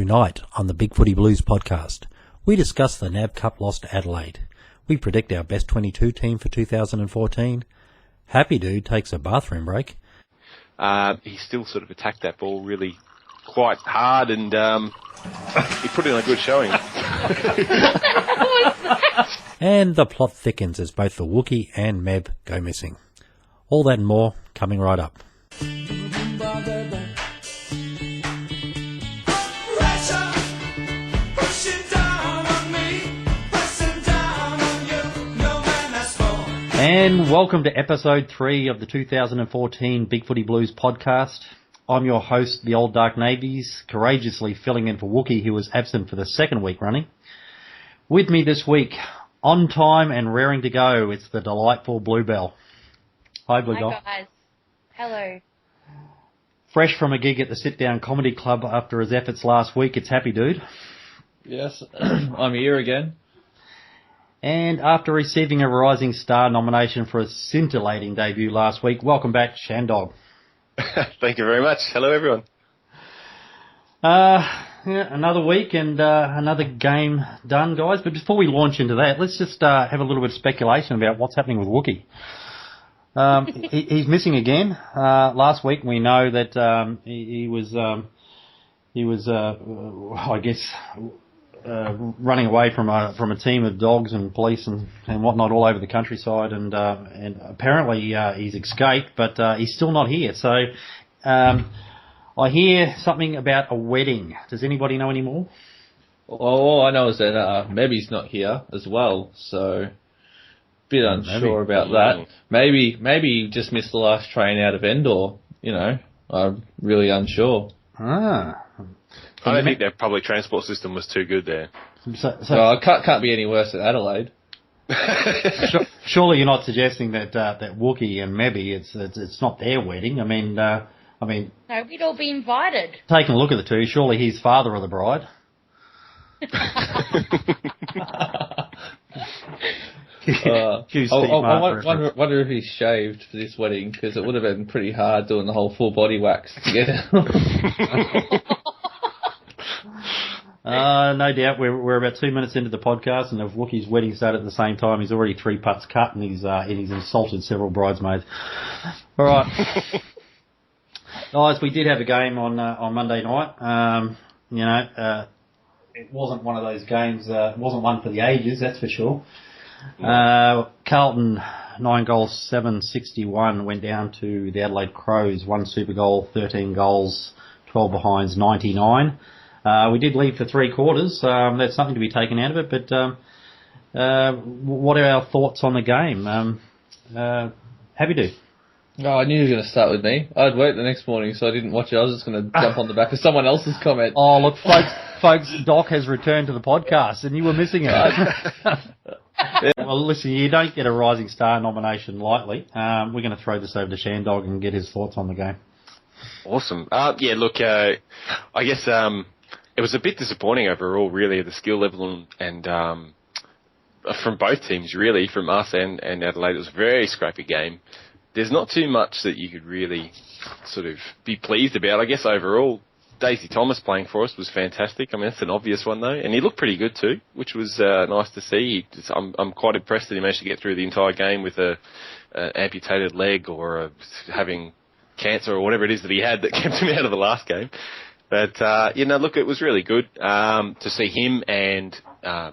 Tonight on the BigFooty Blues Podcast, we discuss the NAB Cup loss to Adelaide. We predict our best 22 team for 2014. Happydude takes a bathroom break. He still sort of attacked that ball really quite hard and he put in a good showing. And the plot thickens as both the Wookie and Meb go missing. All that and more coming right up. And welcome to episode 3 of the 2014 BigFooty Blues Podcast. I'm your host, the Old Dark Navies, courageously filling in for Wookie, who was absent for the second week running. With me this week, on time and raring to go, it's the delightful Bluebell. Hi, Bluebell. Hi, guys. Hello. Fresh from a gig at the Sit Down Comedy Club after his efforts last week, it's Happydude. Yes, I'm here again. And after receiving a Rising Star nomination for a scintillating debut last week, welcome back, Shandog. Thank you very much. Hello, everyone. Another week and another game done, guys. But before we launch into that, let's just have a little bit of speculation about what's happening with Wookie. He's missing again. Last week we know that he was I guess, running away from a team of dogs and police and whatnot all over the countryside, and apparently he's escaped, but he's still not here. So I hear something about a wedding. Does anybody know any more? All I know is that Mebby's not here as well, so bit unsure about that. Maybe he just missed the last train out of Endor. You know, I'm really unsure. I don't think their public transport system was too good there. So it can't be any worse than Adelaide. Surely you're not suggesting that Wookie and Mebby, it's not their wedding. I mean, no, we'd all be invited. Taking a look at the two, surely he's father of the bride. I wonder if he's shaved for this wedding, because it would have been pretty hard doing the whole full body wax together. No doubt. We're about 2 minutes into the podcast, and if Wookie's wedding started at the same time, he's already 3 putts cut, and he's insulted several bridesmaids. All right, guys, we did have a game on Monday night. It wasn't one of those games. It wasn't one for the ages, that's for sure. Carlton 9 goals, 761 went down to the Adelaide Crows. 1 super goal, 13 goals, 12 behinds, 99. We did lead for 3 quarters. That's something to be taken out of it. But what are our thoughts on the game? Happydude. Oh, I knew you were going to start with me. I'd wait the next morning, so I didn't watch it. I was just going to jump on the back of someone else's comment. Oh, look, folks, Doc has returned to the podcast, and you were missing it. Yeah. Well, listen, you don't get a Rising Star nomination lightly. We're going to throw this over to Shandog and get his thoughts on the game. Awesome. I guess it was a bit disappointing overall, really, the skill level and from both teams, really, from us and Adelaide. It was a very scrappy game. There's not too much that you could really sort of be pleased about. I guess overall, Daisy Thomas playing for us was fantastic. I mean, that's an obvious one, though. And he looked pretty good, too, which was nice to see. I'm quite impressed that he managed to get through the entire game with an amputated leg or having cancer or whatever it is that he had that kept him out of the last game. But, look, it was really good to see him, and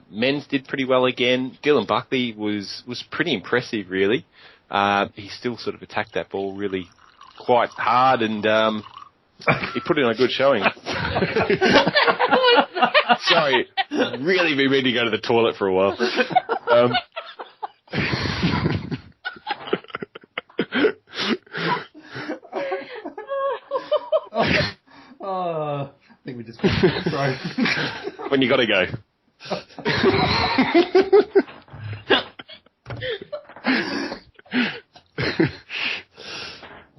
men's did pretty well again. Dylan Buckley was pretty impressive, really. He still sort of attacked that ball really quite hard, and he put in a good showing. Sorry, really been ready to go to the toilet for a while. I think we just got to throw. When you got to go.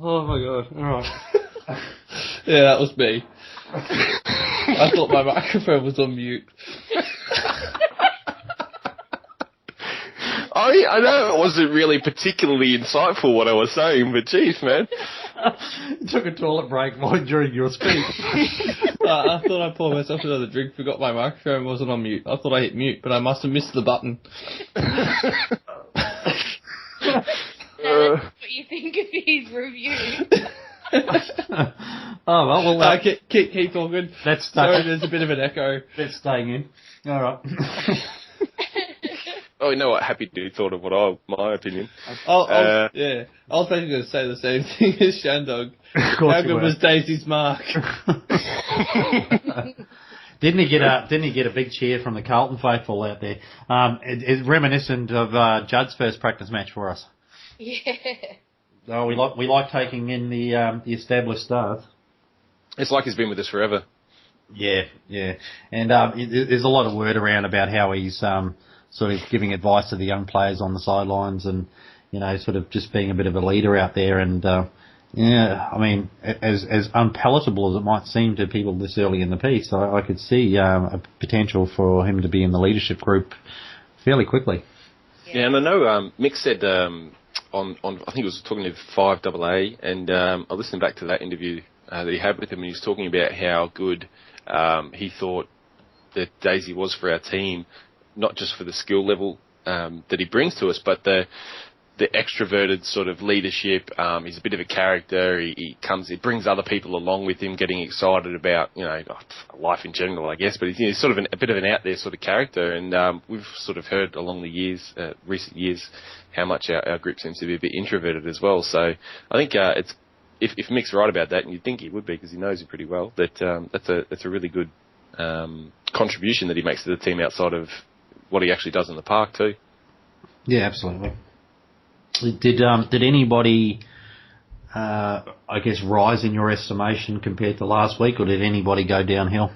Oh my god! All right. Yeah, that was me. I thought my microphone was on mute. I know it wasn't really particularly insightful what I was saying, but geez, man. Took a toilet break during your speech. I thought I poured myself another drink, forgot my microphone wasn't on mute. I thought I hit mute, but I must have missed the button. That's what you think of his review. well, keep talking. Sorry, there's a bit of an echo. That's staying in. All right. Oh, you know what Happydude thought of my opinion. Yeah. I was basically going to say the same thing as Shandog. How good was Daisy's mark? Didn't he get a big cheer from the Carlton faithful out there? It's reminiscent of Judd's first practice match for us. Yeah. Oh, we like taking in the established stars. It's like he's been with us forever. Yeah. And there's a lot of word around about how he's sort of giving advice to the young players on the sidelines, and sort of just being a bit of a leader out there. And I mean, as unpalatable as it might seem to people this early in the piece, I could see a potential for him to be in the leadership group fairly quickly. Yeah, and I know Mick said on I think he was talking to 5AA, and I listened back to that interview that he had with him, and he was talking about how good he thought that Daisy was for our team, not just for the skill level that he brings to us, but the extroverted sort of leadership. He's a bit of a character. He brings other people along with him, getting excited about life in general, I guess. But he's sort of a bit of an out there sort of character, and we've sort of heard along the years, recent years, how much our group seems to be a bit introverted as well. So I think it's if Mick's right about that, and you'd think he would be because he knows him pretty well, that's a really good contribution that he makes to the team outside of what he actually does in the park too. Yeah, absolutely. Did anybody, I guess, rise in your estimation compared to last week, or did anybody go downhill?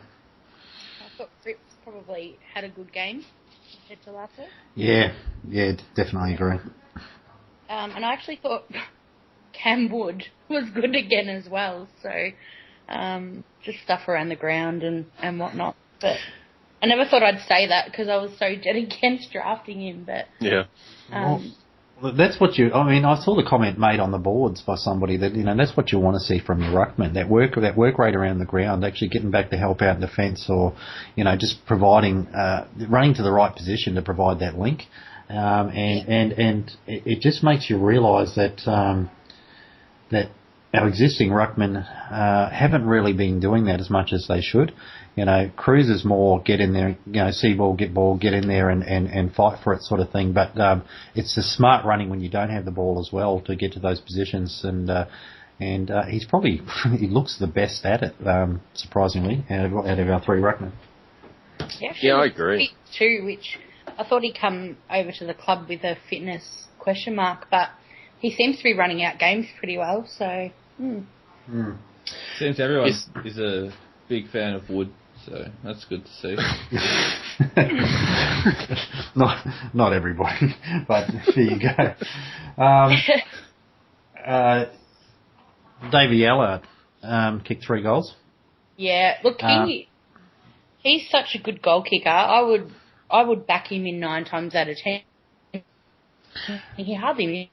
I thought Fritz probably had a good game compared to last week. Yeah, definitely agree. And I actually thought Cam Wood was good again as well. So just stuff around the ground and whatnot. But I never thought I'd say that because I was so dead against drafting him. But yeah. That's what I saw the comment made on the boards by somebody that, that's what you want to see from your ruckman, that work rate around the ground, actually getting back to help out in defence, or, just providing, running to the right position to provide that link. And it just makes you realise that our existing ruckmen haven't really been doing that as much as they should. Cruz is more get in there, see ball, get in there and fight for it sort of thing. But it's the smart running when you don't have the ball as well to get to those positions. And he's probably, he looks the best at it, surprisingly, out of our three ruckmen. Yeah, I agree. Too, which I thought he'd come over to the club with a fitness question mark, but he seems to be running out games pretty well. So seems everyone is a big fan of Wood, so that's good to see. not everybody, but there you go. Davey Allard kicked 3 goals. Yeah, look, he's such a good goal kicker. I would back him in 9 times out of 10. He hardly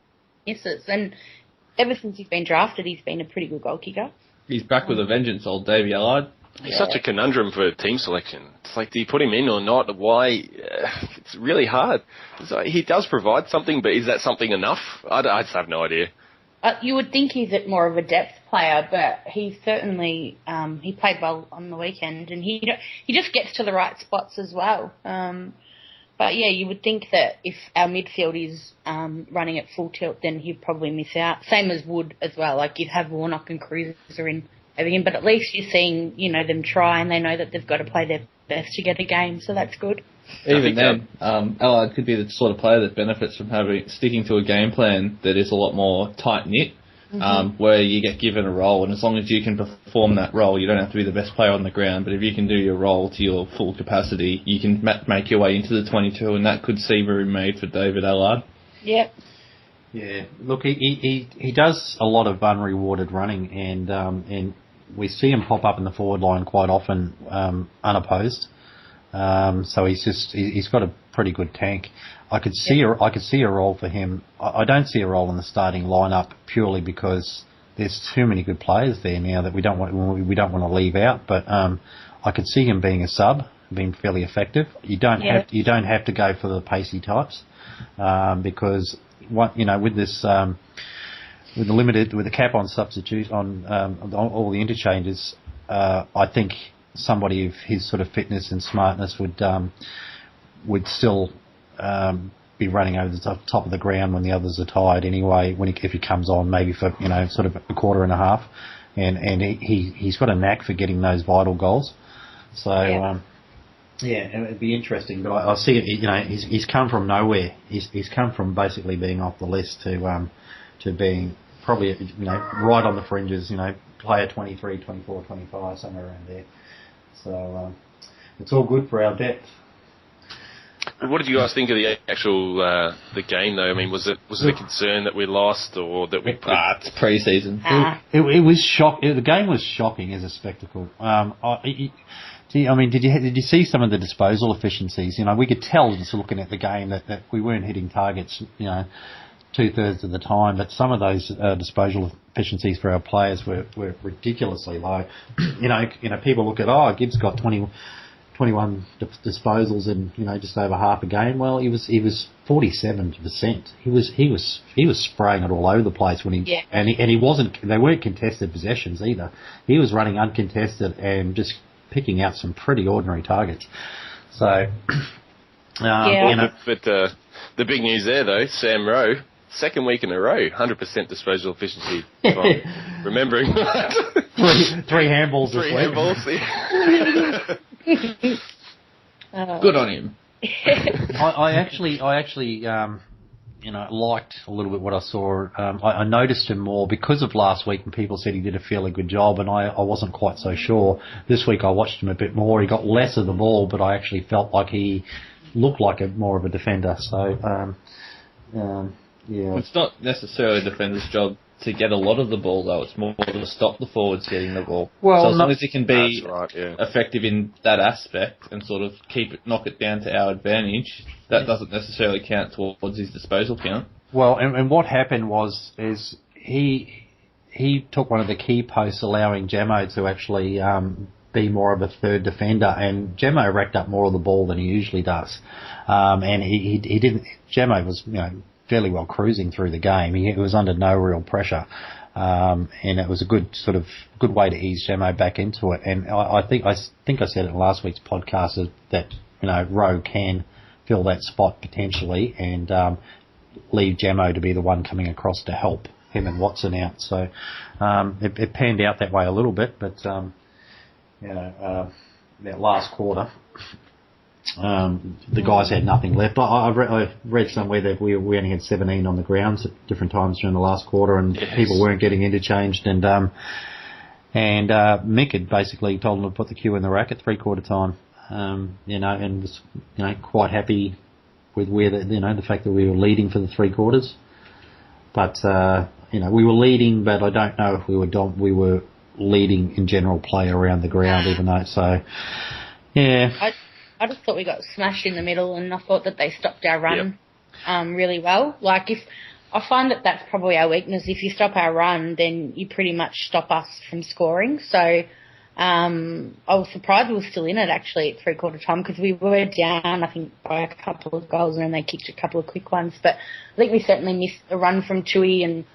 misses, and ever since he's been drafted, he's been a pretty good goal kicker. He's back with a vengeance, old Davey Allard. He's such a conundrum for team selection. It's like, do you put him in or not? Why? It's really hard. He does provide something, but is that something enough? I just have no idea. You would think he's more of a depth player, but he's certainly he played well on the weekend, and he just gets to the right spots as well. But yeah, you would think that if our midfield is running at full tilt, then he'd probably miss out. Same as Wood as well. Like, you'd have Warnock and Cruiser in everything, but at least you're seeing, them try, and they know that they've got to play their best to get a game, so that's good. Even then, Allard could be the sort of player that benefits from sticking to a game plan that is a lot more tight-knit, where you get given a role, and as long as you can perform that role, you don't have to be the best player on the ground, but if you can do your role to your full capacity, you can make your way into the 22, and that could see room made for David Allard. Yep. Yeah, look, he does a lot of unrewarded running, and we see him pop up in the forward line quite often unopposed. So he's got a pretty good tank. I could see a role for him. I don't see a role in the starting lineup purely because there's too many good players there now that we don't want to leave out. But I could see him being a sub, being fairly effective. You don't have to go for the pacey types because with this with the cap on substitute on all the interchanges, I think somebody of his sort of fitness and smartness would still be running over the top of the ground when the others are tired anyway. If he comes on, maybe for sort of a quarter and a half, and he's got a knack for getting those vital goals. So it'd be interesting. But I see it. He's come from nowhere. He's come from basically being off the list to being probably right on the fringes. Player 23, 24, 25, somewhere around there. So it's all good for our depth. What did you guys think of the actual the game though? I mean, was it a concern that we lost or that we put? It's pre-season. It was shocking. The game was shocking as a spectacle. Did you see some of the disposal efficiencies? We could tell just looking at the game that we weren't hitting targets. 2/3 of the time, but some of those disposal efficiencies for our players were ridiculously low. People look at Gibbs got 21 disposals in just over half a game. Well, he was 47%. He was spraying it all over the place when he wasn't. They weren't contested possessions either. He was running uncontested and just picking out some pretty ordinary targets. So, but the big news there though, Sam Rowe. Second week in a row, 100% disposal efficiency. Remembering that. Three handballs. Three handballs. Yeah. Good on him. I actually, liked a little bit what I saw. I noticed him more because of last week, and people said he did a fairly good job, and I wasn't quite so sure. This week I watched him a bit more. He got less of the ball, but I actually felt like he looked like more of a defender. So. It's not necessarily a defender's job to get a lot of the ball, though. It's more to stop the forwards getting the ball. Well, so as long as he can be right, effective in that aspect and sort of knock it down to our advantage, that doesn't necessarily count towards his disposal count. Well, and what happened is he took one of the key posts, allowing Jamo to actually be more of a third defender, and Jamo racked up more of the ball than he usually does. And he didn't. Jamo was fairly well cruising through the game. He was under no real pressure, and it was a good way to ease Jamo back into it. And I think I said it in last week's podcast that Rowe can fill that spot potentially, and leave Jamo to be the one coming across to help him and Watson out. So it panned out that way a little bit, but that last quarter. The guys had nothing left. I read somewhere that we only had 17 on the grounds at different times during the last quarter, and people weren't getting interchanged. And Mick had basically told them to put the cue in the rack at 3/4 time. And was quite happy with where the fact that we were leading for the 3/4. But we were leading, but I don't know if we were leading in general play around the ground, even though I just thought we got smashed in the middle, and I thought that they stopped our run really well. Like, I find that that's probably our weakness. If you stop our run, then you pretty much stop us from scoring. So I was surprised we were still in it, actually, at 3/4 time, because we were down, I think, by a couple of goals, and then they kicked a couple of quick ones. But I think we certainly missed a run from Tui and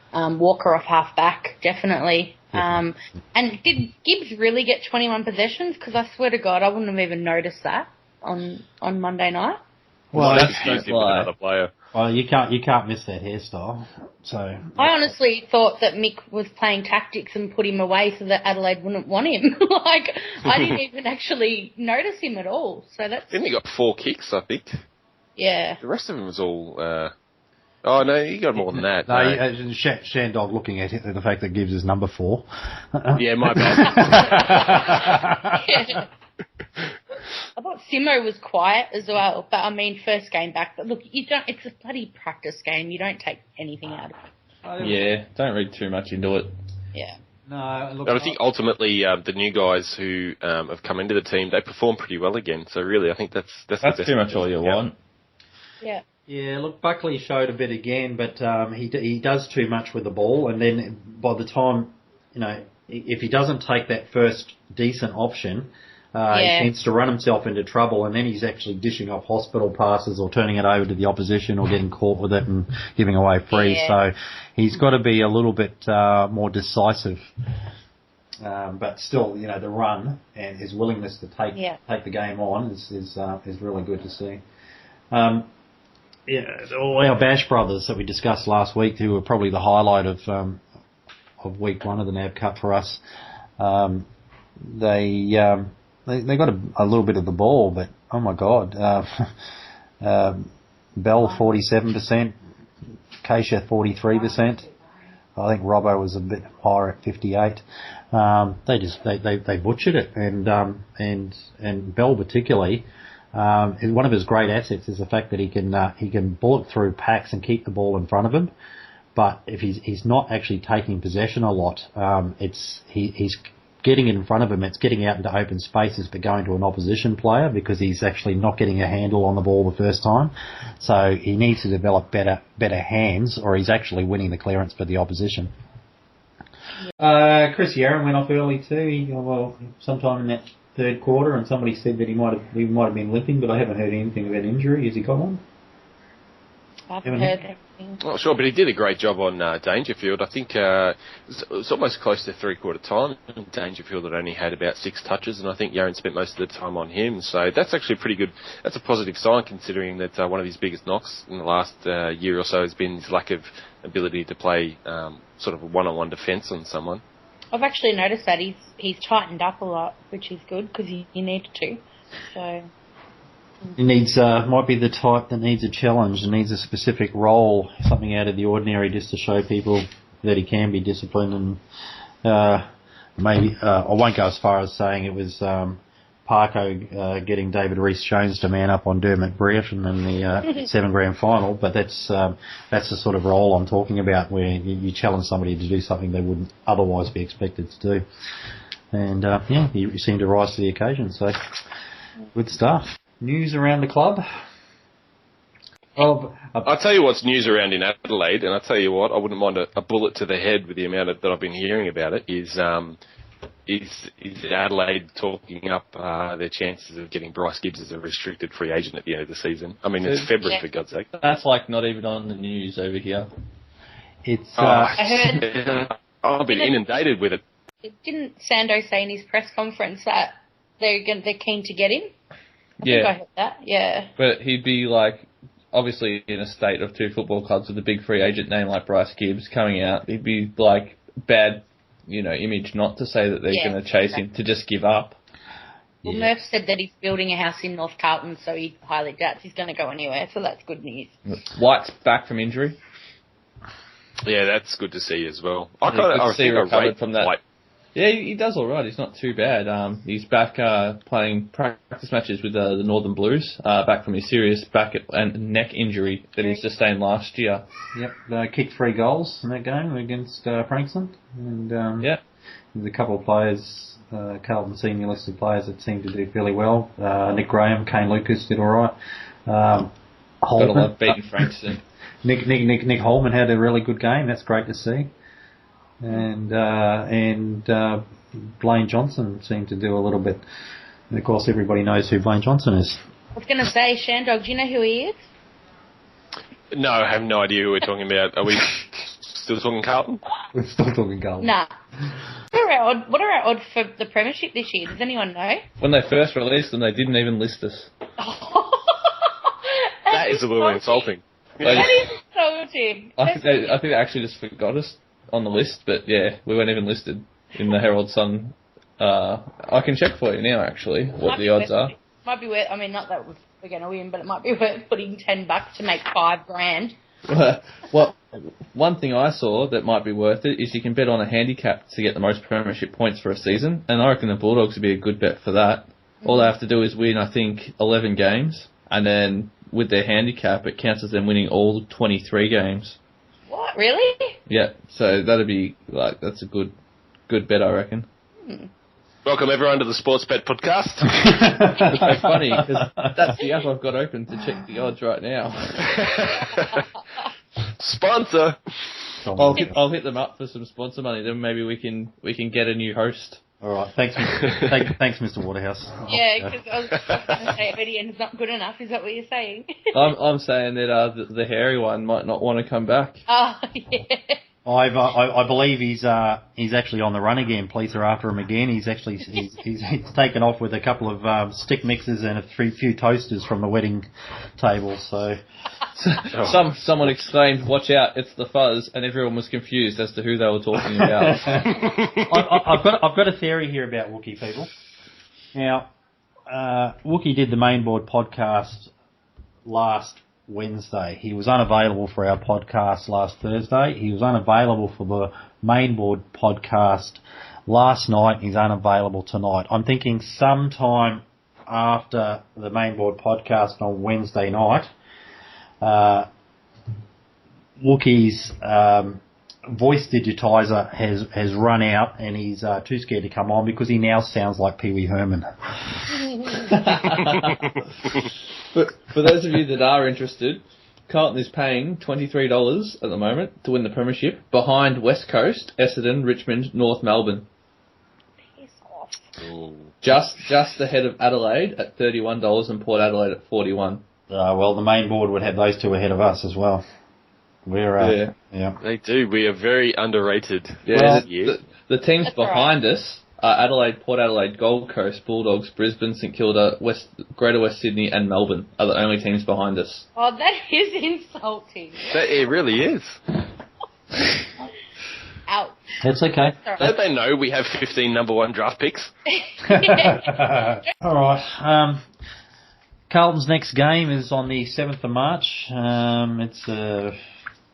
Walker off half-back, definitely. And did Gibbs really get 21 possessions? Because I swear to God, I wouldn't have even noticed that on Monday night. Well, that's with another player. Well, you can't miss that hairstyle. So I honestly thought that Mick was playing tactics and put him away so that Adelaide wouldn't want him. I didn't even actually notice him at all. So that's. Didn't he got 4 kicks? I think. Yeah. The rest of them was all. Oh no, he got more than that. No, Shandog looking at the fact that Gibbs is number 4. Yeah, my bad. Yeah. I thought Simo was quiet as well, but I mean, first game back. But look, it's a bloody practice game. You don't take anything out of it. Yeah, don't read too much into it. Yeah. No, look, I think ultimately the new guys who have come into the team, they perform pretty well again. So really, I think that's the best pretty much all you want. Yeah. Yeah, look, Buckley showed a bit again, but he does too much with the ball, and then by the time, if he doesn't take that first decent option, he tends to run himself into trouble, and then he's actually dishing off hospital passes or turning it over to the opposition or getting caught with it and giving away frees. So he's got to be a little bit more decisive. But still, the run and his willingness to take the game on is really good to see. All our Bash brothers that we discussed last week, who were probably the highlight of week 1 of the NAB Cup for us, they got a little bit of the ball, but oh my God, Bell 47%, Keisha 43%. I think Robbo was a bit higher at 58. They butchered it, and Bell particularly. One of his great assets is the fact that he can bullet through packs and keep the ball in front of him. But if he's not actually taking possession a lot, he's getting in front of him. It's getting out into open spaces, but going to an opposition player because he's actually not getting a handle on the ball the first time. So he needs to develop better hands, or he's actually winning the clearance for the opposition. Chris Yarran went off early too. Sometime in that third quarter, and somebody said that he might have been limping, but I haven't heard anything about injury. Has he got one? I haven't heard anything. Not sure, but he did a great job on Dangerfield. I think it was almost close to three-quarter time. Dangerfield had only had about 6 touches, and I think Yarran spent most of the time on him. So that's actually pretty good. That's a positive sign, considering that one of his biggest knocks in the last year or so has been his lack of ability to play sort of a one-on-one defence on someone. I've actually noticed that he's tightened up a lot, which is good because he needed to. So he needs might be the type that needs a challenge and needs a specific role, something out of the ordinary, just to show people that he can be disciplined. And maybe I won't go as far as saying it was Parko getting David Rees-Jones to man up on Dermot Brereton in the 7 grand final, but that's the sort of role I'm talking about, where you challenge somebody to do something they wouldn't otherwise be expected to do. And he seemed to rise to the occasion, so good stuff. News around the club? Well, I'll tell you what's news around in Adelaide, and I'll tell you what, I wouldn't mind a bullet to the head with the amount that I've been hearing about it, is Adelaide talking up their chances of getting Bryce Gibbs as a restricted free agent at the end of the season? I mean, it's February, for God's sake. That's not even on the news over here. It's. I heard. I've been inundated with it. Didn't Sando say in his press conference that they're keen to get him? I think I heard that. Yeah. But he'd be obviously in a state of 2 football clubs with a big free agent name like Bryce Gibbs coming out. He'd be bad, image not to say that they're going to chase him, to just give up. Well, Murph said that he's building a house in North Carlton, so he highly doubts he's going to go anywhere, so that's good news. White's back from injury. Yeah, that's good to see as well. I think recovered from that. White. Yeah, he does all right. He's not too bad. He's back playing practice matches with the Northern Blues, back from his serious back and neck injury that he sustained last year. Yep, they kicked 3 goals in that game against Frankston. And there's a couple of players, Carlton senior listed players, that seem to do fairly well. Nick Graham, Kane Lucas did all right. Got to love beating Frankston. Nick Holman had a really good game. That's great to see. And Blaine Johnson seemed to do a little bit. And of course, everybody knows who Blaine Johnson is. I was going to say, Shandog, do you know who he is? No, I have no idea who we're talking about. Are we still talking Carlton? We're still talking Carlton. Nah. What are our odds for the premiership this year? Does anyone know? When they first released them, they didn't even list us. That is a little insulting. That is insulting. I think they actually just forgot us on the list, but yeah, we weren't even listed in the Herald Sun. I can check for you now, actually, what the odds are. Might be worth, not that we're going to win, but it might be worth putting $10 to make $5,000. Well, one thing I saw that might be worth it is you can bet on a handicap to get the most premiership points for a season, and I reckon the Bulldogs would be a good bet for that. All they have to do is win, I think, 11 games, and then with their handicap, it counts as them winning all 23 games. What, really? Yeah, so that'd be that's a good bet, I reckon. Welcome everyone to the Sports Bet Podcast. It's so funny because that's the app I've got open to check the odds right now. Sponsor. I'll hit them up for some sponsor money. Then maybe we can get a new host. All right, thanks, thanks, Mr. Waterhouse. Yeah, because I was going to say ODN's not good enough. Is that what you're saying? I'm saying that the hairy one might not want to come back. Oh yeah. I believe he's actually on the run again. Police are after him again. He's taken off with a couple of stick mixers and a few toasters from the wedding table. So someone exclaimed, "Watch out! It's the fuzz!" and everyone was confused as to who they were talking about. I've got a theory here about Wookie people. Now, Wookie did the Mainboard podcast last Wednesday. He was unavailable for our podcast last Thursday. He was unavailable for the Mainboard podcast last night. He's unavailable tonight. I'm thinking sometime after the Mainboard podcast on Wednesday night, Wookie's voice digitizer has run out and he's too scared to come on because he now sounds like Pee Wee Herman. But for those of you that are interested, Carlton is paying $23 at the moment to win the premiership, behind West Coast, Essendon, Richmond, North Melbourne. Piss off. Ooh. Just ahead of Adelaide at $31 and Port Adelaide at $41. Well, the main board would have those two ahead of us as well. We're yeah. They do. We are very underrated. Yeah, this year. The teams That's behind us are Adelaide, Port Adelaide, Gold Coast, Bulldogs, Brisbane, St Kilda, Greater West Sydney and Melbourne are the only teams behind us. Oh, that is insulting. It really is. Ouch. That's okay. Don't they know we have 15 number one draft picks? All right. Carlton's next game is on the 7th of March. It's a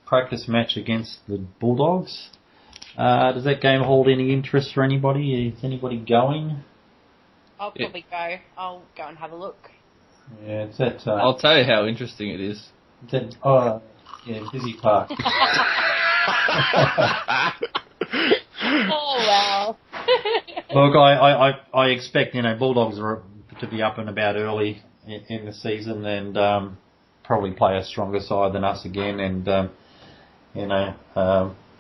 practice match against the Bulldogs. Does that game hold any interest for anybody? Is anybody going? I'll probably go. I'll go and have a look. Yeah, it's at... I'll tell you how interesting it is. It's at, Busy Park. Oh, wow. Look, I expect, Bulldogs are to be up and about early in the season and probably play a stronger side than us again and,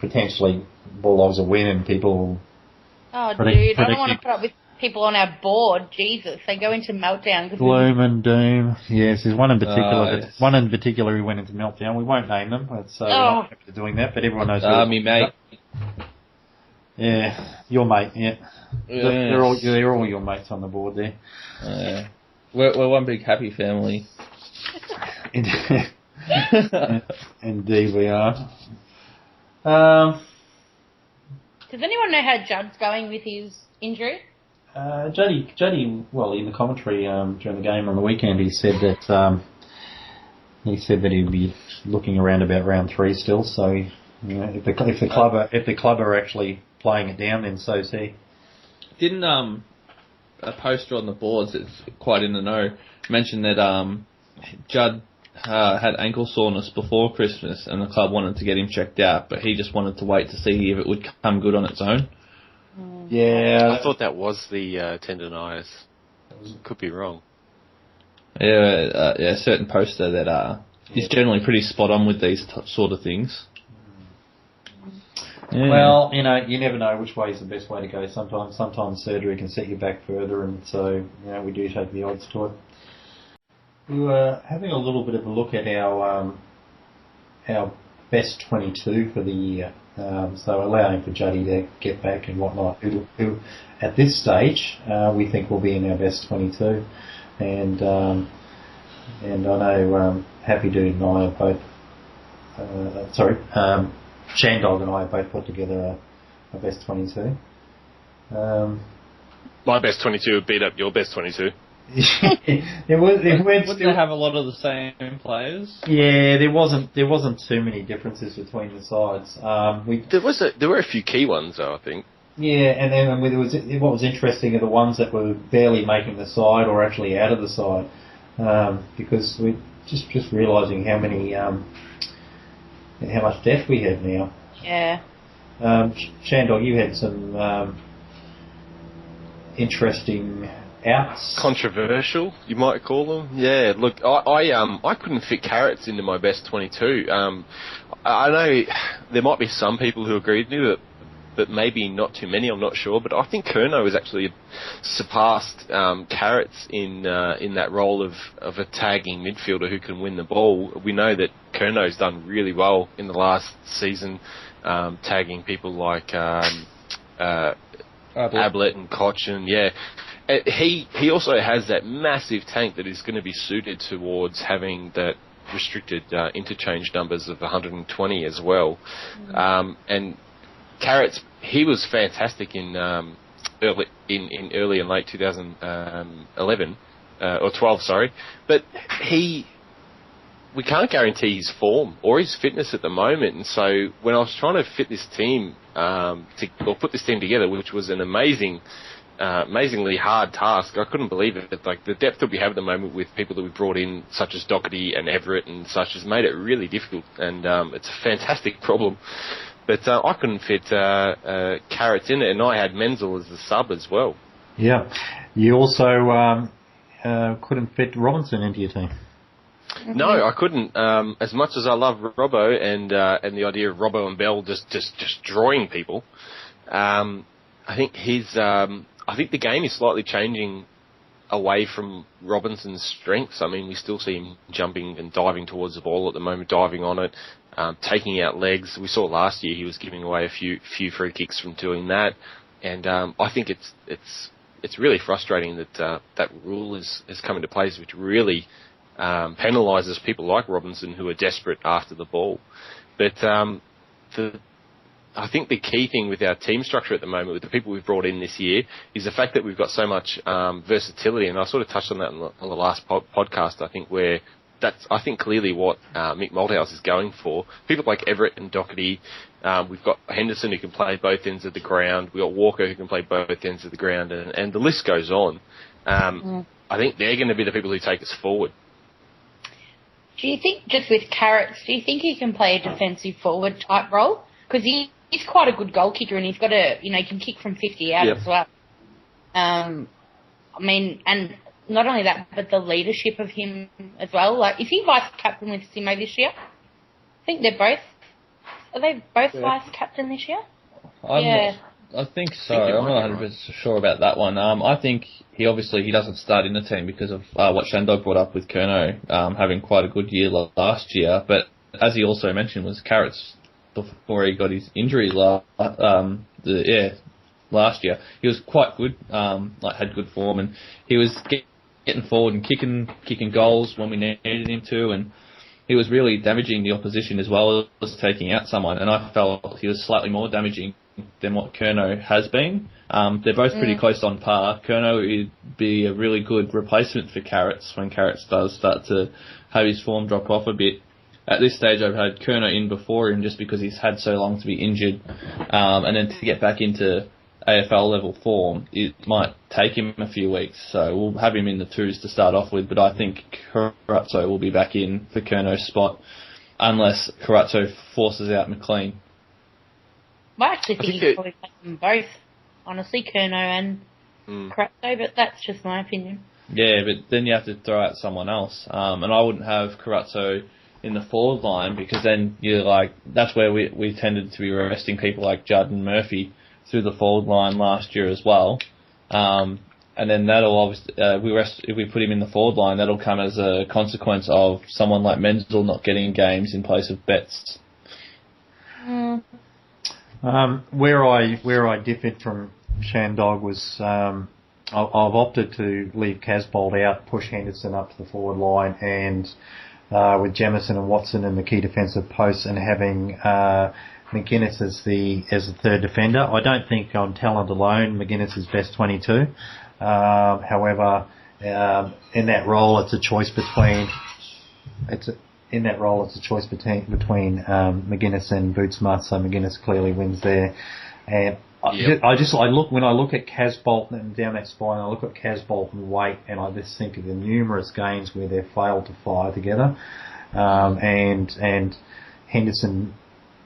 potentially Bulldogs will win and people will... Oh, dude, I don't want to put up with people on our board. Jesus, they go into meltdown. Gloom and doom. Yes, there's one in particular. One in particular who went into meltdown. We won't name them. We're not doing that, but everyone knows. Me mate. Yeah, your mate. Yeah, they're all your mates on the board there. We're one big happy family. Indeed, we are. Does anyone know how Judd's going with his injury? Juddy, well, in the commentary during the game on the weekend, he said that he'd be looking around about round 3 still. So, if the club are actually playing it down, then so's he. Didn't a poster on the boards that's quite in the know mention that Judd had ankle soreness before Christmas and the club wanted to get him checked out, but he just wanted to wait to see if it would come good on its own. Yeah. I thought that was the tendonitis. Could be wrong. Yeah, a certain poster that is generally pretty spot on with these sort of things. Yeah. Well, you never know which way is the best way to go. Sometimes surgery can set you back further, and so we do take the odds to it. We were having a little bit of a look at our best 22 for the year. So allowing for Juddy to get back and whatnot, who at this stage we think will be in our best 22, and I know Happydude and I have both, Shandog and I have both put together a best 22. My best 22 would beat up your best 22. Wouldn't they have a lot of the same players? Yeah, there wasn't too many differences between the sides. There were a few key ones though, I think. Yeah, and then what was interesting are the ones that were barely making the side or actually out of the side, because we're just realising how much depth we have now. Yeah. Shandog, you had some interesting outs. Controversial, you might call them. Yeah, look, I couldn't fit Carrots into my best 22. I know there might be some people who agree with me, but maybe not too many, I'm not sure. But I think Curnow has actually surpassed Carrots in that role of a tagging midfielder who can win the ball. We know that Curnow's done really well in the last season, tagging people like Ablett and Cochin. Yeah. He also has that massive tank that is going to be suited towards having that restricted interchange numbers of 120 as well. And Carrots, he was fantastic in early and late 2011 or 12, sorry. But we can't guarantee his form or his fitness at the moment. And so when I was trying to fit this team or put this team together, which was an amazingly hard task. I couldn't believe it. Like the depth that we have at the moment with people that we brought in, such as Doherty and Everett and such, has made it really difficult. And it's a fantastic problem. But I couldn't fit Carrots in it, and I had Menzel as the sub as well. Yeah. You also couldn't fit Robinson into your team. No, I couldn't. As much as I love Robbo and the idea of Robbo and Bell just destroying people, I think I think the game is slightly changing away from Robinson's strengths. I mean, we still see him jumping and diving towards the ball at the moment, diving on it, taking out legs. We saw last year he was giving away a few free kicks from doing that, and I think it's really frustrating that that rule has come into place, which really penalises people like Robinson who are desperate after the ball. But I think the key thing with our team structure at the moment, with the people we've brought in this year, is the fact that we've got so much versatility. And I sort of touched on that on the last podcast, I think, where that's, I think, clearly what Mick Malthouse is going for. People like Everett and Doherty. We've got Henderson who can play both ends of the ground. We've got Walker who can play both ends of the ground. And the list goes on. I think they're going to be the people who take us forward. Do you think, just with Carrots, do you think he can play a defensive forward type role? Because he's quite a good goal kicker, and he's got he can kick from 50 out as well. I mean, and not only that, but the leadership of him as well. Like, is he vice captain with Simo this year? I think are they both vice captain this year? I think so. I'm not 100% sure about that one. I think he doesn't start in the team because of what Shandog brought up with Curnow having quite a good year last year. But as he also mentioned, was Carrots before he got his injury last year. He was quite good, had good form, and he was getting forward and kicking goals when we needed him to, and he was really damaging the opposition as well as taking out someone. And I felt he was slightly more damaging than what Curnow has been. They're both pretty close on par. Curnow would be a really good replacement for Carrots when Carrots does start to have his form drop off a bit. At this stage, I've had Curnow in before him just because he's had so long to be injured, and then to get back into AFL level form, it might take him a few weeks. So we'll have him in the twos to start off with, but I think Carazzo will be back in for Curnow's spot unless Carazzo forces out McLean. I actually think he's probably playing them both, honestly, Curnow and Carazzo, but that's just my opinion. Yeah, but then you have to throw out someone else, and I wouldn't have Carazzo in the forward line because then you're like, that's where we tended to be resting people like Judd and Murphy through the forward line last year as well. And then that'll obviously, if we put him in the forward line, that'll come as a consequence of someone like Menzel not getting games in place of Betts. Where I differed from Shandog was I've opted to leave Casbolt out, push Henderson up to the forward line, and with Jamison and Watson in the key defensive posts, and having McGuinness as the third defender. I don't think on talent alone McGuinness is best 22. However, in that role, it's a choice between McGuinness and Bootsma. So McGuinness clearly wins there. And when I look at Casbolt and down that spine, I look at Casbolt and Waite, and I just think of the numerous games where they've failed to fire together, and Henderson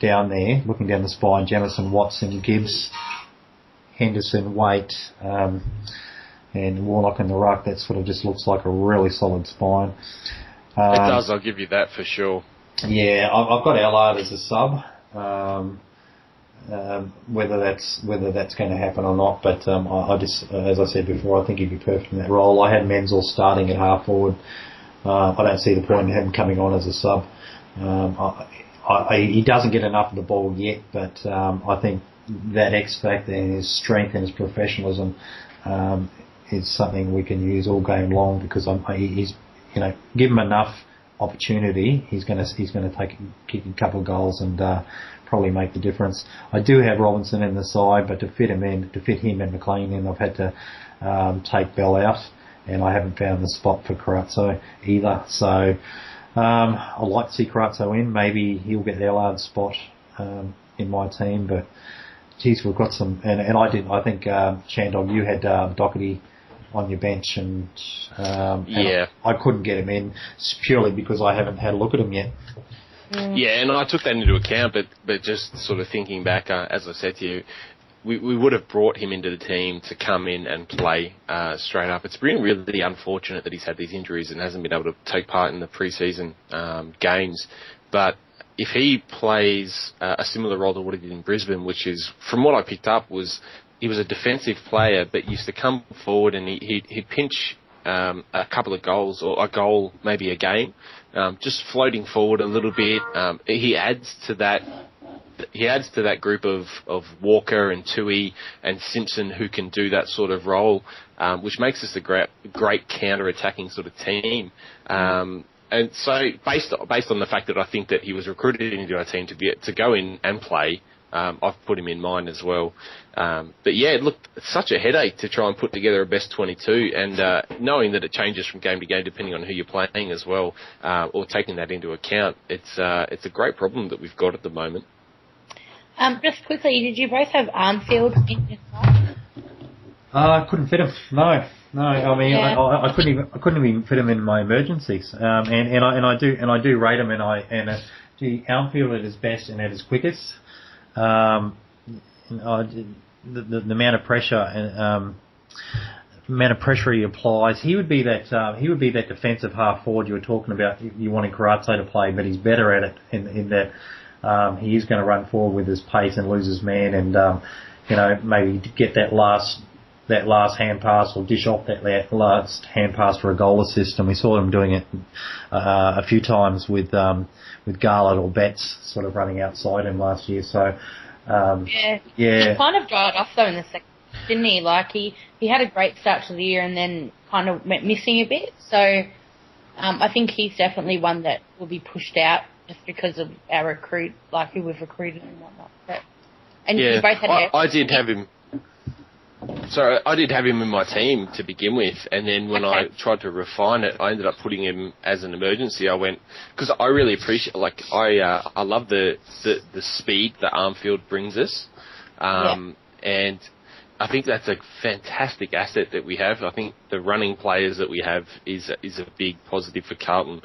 down there, looking down the spine, Jamison, Watson, Gibbs. Henderson, Waite, and Warnock in the ruck, that sort of just looks like a really solid spine. It does, I'll give you that for sure. Yeah, I've got Allard as a sub. Whether that's going to happen or not, but I just, as I said before, I think he'd be perfect in that role. I had Menzel starting at half forward. I don't see the point in him coming on as a sub. He doesn't get enough of the ball yet, but I think that X factor and his strength and his professionalism is something we can use all game long, because he's, give him enough opportunity, he's going to kick a couple of goals and probably make the difference. I do have Robinson in the side, but to fit him and McLean in, I've had to take Bell out, and I haven't found the spot for Carazzo either. So I'd like to see Carazzo in. Maybe he'll get the Allard spot in my team, but geez, we've got some. And I think Shandog, you had Doherty on your bench, and I couldn't get him in purely because I haven't had a look at him yet. Yeah, and I took that into account, but just sort of thinking back, as I said to you, we would have brought him into the team to come in and play straight up. It's been really unfortunate that he's had these injuries and hasn't been able to take part in the pre-season games. But if he plays a similar role to what he did in Brisbane, which is, from what I picked up, was he was a defensive player, but used to come forward and he'd pinch a couple of goals, or a goal, maybe a game, just floating forward a little bit. He adds to that group of Walker and Tui and Simpson, who can do that sort of role, which makes us a great counter-attacking sort of team. And so, based on the fact that I think that he was recruited into our team to go in and play, I've put him in mine as well. But yeah, it looked such a headache to try and put together a best 22, and knowing that it changes from game to game depending on who you're playing as well, or taking that into account, it's a great problem that we've got at the moment. Just quickly, did you both have Armfield in your side? I couldn't fit him. No. I mean, yeah. I couldn't even fit him in my emergencies. And I do rate him, and Armfield at his best and at his quickest. The amount of pressure he applies, he would be that defensive half forward you were talking about. You wanting Carazzo to play, but he's better at it in that he is going to run forward with his pace and lose his man, and maybe get that last hand pass, or dish off that last hand pass for a goal assist. And we saw him doing it a few times with Garlett or Betts sort of running outside him last year. So yeah. He kind of dried off though in the second, didn't he? Like he had a great start to the year and then kind of went missing a bit. So I think he's definitely one that will be pushed out just because of our recruit, like who we've recruited and whatnot. And you both had I did have him. So I did have him in my team to begin with, and then when I tried to refine it, I ended up putting him as an emergency. I went, because I really appreciate, I love the speed that Armfield brings us, and I think that's a fantastic asset that we have. I think the running players that we have is a big positive for Carlton,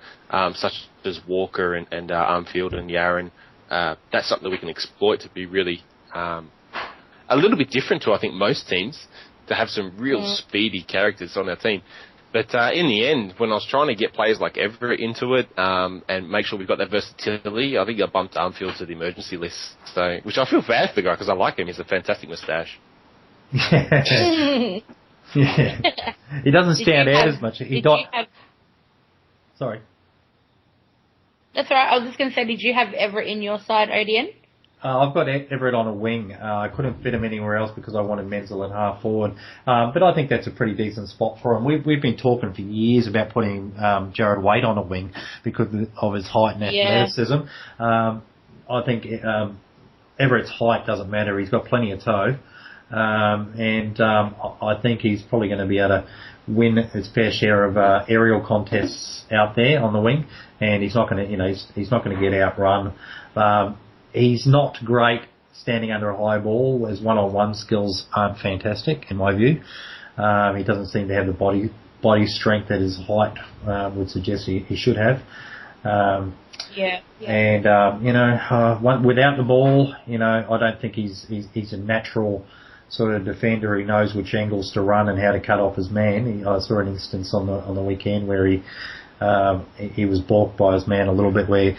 such as Walker and Armfield and Yaron. That's something that we can exploit to be really a little bit different to, I think, most teams, to have some real speedy characters on our team. But in the end, when I was trying to get players like Everett into it and make sure we've got that versatility, I think I bumped Armfield to the emergency list. So, which I feel bad for the guy because I like him. He's a fantastic moustache. Yeah. He doesn't stand out as much. Sorry. That's all right. I was just going to say, did you have Everett in your side, ODN? I've got Everett on a wing. I couldn't fit him anywhere else because I wanted Menzel at half forward. But I think that's a pretty decent spot for him. We've been talking for years about putting Jared Waite on a wing because of his height and athleticism. I think Everett's height doesn't matter. He's got plenty of toe. I think he's probably going to be able to win his fair share of aerial contests out there on the wing, and he's not going to, he's not going to get outrun. He's not great standing under a high ball. His one-on-one skills aren't fantastic, in my view. He doesn't seem to have the body strength that his height would suggest he should have. And without the ball, I don't think he's a natural sort of defender. He knows which angles to run and how to cut off his man. I saw an instance on the weekend where he was balked by his man a little bit, where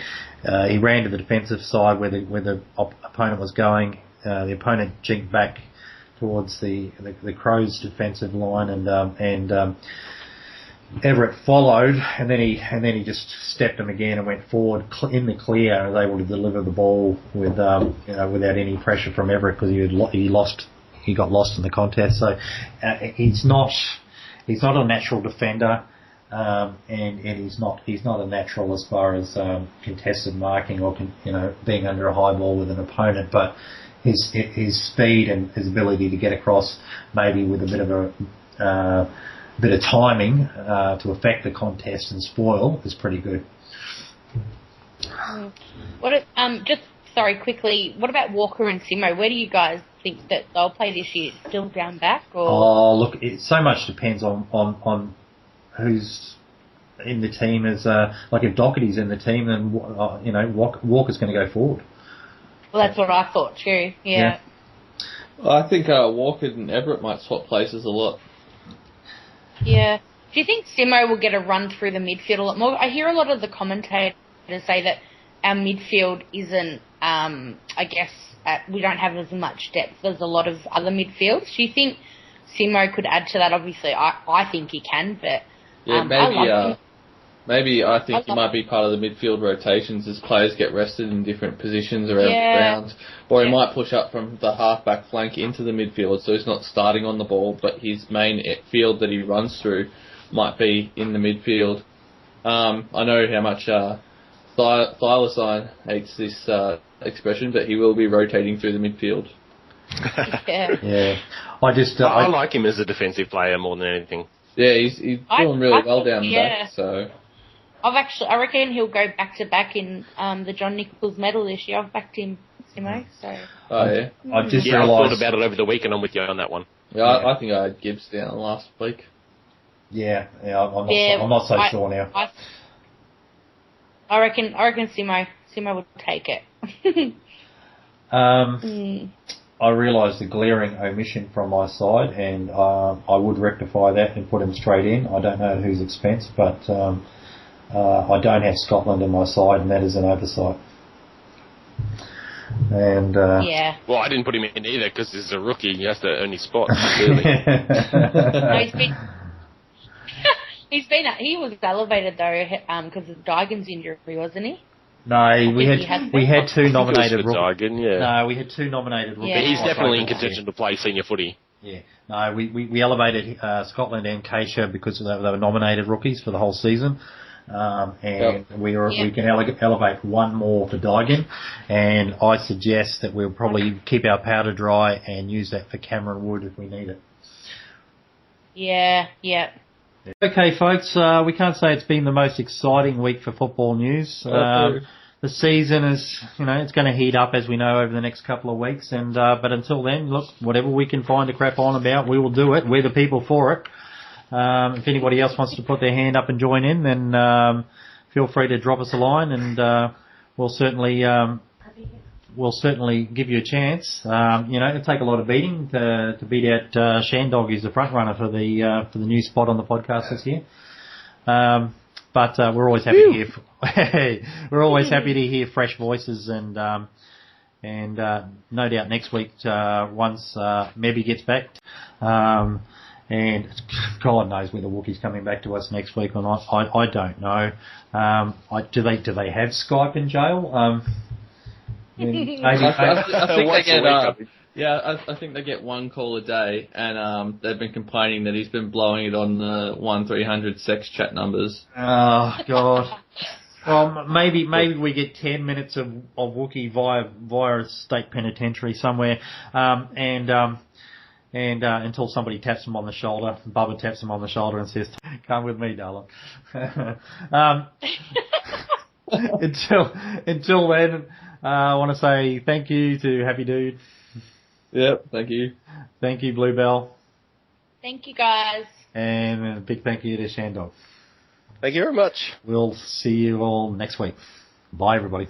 he ran to the defensive side where the opponent was going. The opponent jinked back towards the Crows' defensive line, and Everett followed, and then he just stepped him again and went forward in the clear and was able to deliver the ball with without any pressure from Everett, because he got lost in the contest. So he's not a natural defender, and he's not a natural as far as contested marking or being under a high ball with an opponent, but his speed and his ability to get across, maybe with a bit of timing to affect the contest and spoil, is pretty good. Quickly, what about Walker and Simo? Where do you guys think that they'll play this year? Still down back? Or? Oh, look, it so much depends on who's in the team. As like if Doherty's in the team, then Walker's going to go forward. Well, that's what I thought too. Yeah. I think Walker and Everett might swap places a lot. Yeah. Do you think Simo will get a run through the midfield a lot more? I hear a lot of the commentators say that our midfield isn't, we don't have as much depth as a lot of other midfields. Do you think Simo could add to that? Obviously, I think he can, but maybe I think he might be part of the midfield rotations as players get rested in different positions around the ground. Or he might push up from the half-back flank into the midfield, so he's not starting on the ball, but his main field that he runs through might be in the midfield. I know how much Thylacine hates this expression, but he will be rotating through the midfield. Yeah. I like him as a defensive player more than anything. Yeah, he's doing really well down the back, so... I reckon he'll go back to back in the John Nichols medal this year. I've backed him, Simo. So. Oh yeah. I just I thought about it over the weekend. I'm with you on that one. Yeah, I think I had Gibbs down last week. I'm not so sure now. I reckon Simo will take it. I realised the glaring omission from my side, and I would rectify that and put him straight in. I don't know at whose expense, but I don't have Scotland in my side, and that is an oversight. And well, I didn't put him in either because this is a rookie. He has to earn his spot. Clearly. He was elevated though because of Dygan's injury, wasn't he? No, we had two nominated rookies. No, we had two nominated rookies. Yeah. He's definitely in contention to play senior footy. Yeah. No, we elevated Scotland and Keisha because they were nominated rookies for the whole season. We can elevate one more for Dygan, and I suggest that we'll probably keep our powder dry and use that for Cameron Wood if we need it. Yeah. Okay, folks, we can't say it's been the most exciting week for football news. The season is, it's going to heat up, as we know, over the next couple of weeks. And but until then, look, whatever we can find to crap on about, we will do it. We're the people for it. If anybody else wants to put their hand up and join in, then feel free to drop us a line, and we'll certainly give you a chance. It'll take a lot of beating to beat out Shandog, who's the front runner for the new spot on the podcast this year. But we're always happy to hear. We're always happy to hear fresh voices, and no doubt next week once Mebby gets back. And God knows whether Wookie's coming back to us next week or not. I don't know. Do they have Skype in jail? I think they get one call a day, and they've been complaining that he's been blowing it on the 1-300 sex chat numbers. Oh God. Well, maybe we get 10 minutes of Wookie via a state penitentiary somewhere, and until somebody taps him on the shoulder, Bubba taps him on the shoulder and says, "Come with me, darling." Until then, I want to say thank you to Happydude. Yep, thank you. Thank you, Bluebell. Thank you, guys. And a big thank you to Shandog. Thank you very much. We'll see you all next week. Bye, everybody.